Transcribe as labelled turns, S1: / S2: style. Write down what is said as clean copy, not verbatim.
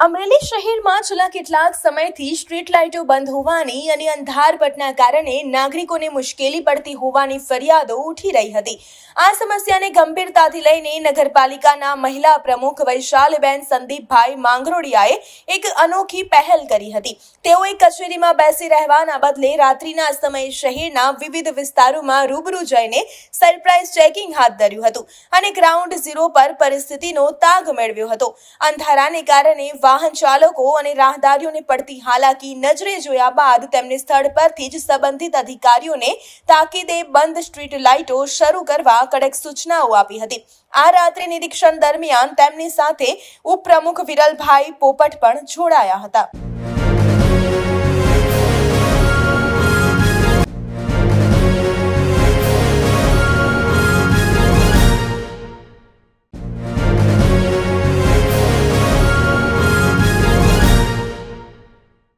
S1: અમરેલી શહેરમાં છેલ્લા કેટલાક સમયથી સ્ટ્રીટ લાઇટો બંધ હોવાની અને અંધારપટના કારણે નાગરિકોને મુશ્કેલી પડતી હોવાની ફરિયાદો ઉઠી રહી હતી। આ સમસ્યાને ગંભીરતાથી લઈને નગરપાલિકાના મહિલા પ્રમુખ વૈશાલીબેન સંદીપભાઈ માંગરોડિયાએ એક અનોખી પહેલ કરી હતી। તેઓએ કચેરીમાં બેસી રહેવાના બદલે રાત્રિના સમયે શહેરના વિવિધ વિસ્તારોમાં રૂબરૂ જઈને સરપ્રાઇઝ ચેકિંગ હાથ ધર્યું હતું અને ગ્રાઉન્ડ ઝીરો પર પરિસ્થિતિનો તાગ મેળવ્યો હતો। અંધારાને કારણે વાહન ચાલકો અને રાહદારીઓને પડતી હાલાકી નજરે જોયા બાદ તેમને સ્થળ પરથી જ સંબંધિત અધિકારીઓને તાકીદે બંધ સ્ટ્રીટ લાઇટો શરૂ કરવા કડક સૂચનાઓ આપી હતી। આ રાત્રિ નિરીક્ષણ દરમિયાન તેમની સાથે ઉપપ્રમુખ વિરલભાઈ પોપટ પણ જોડાયા હતા।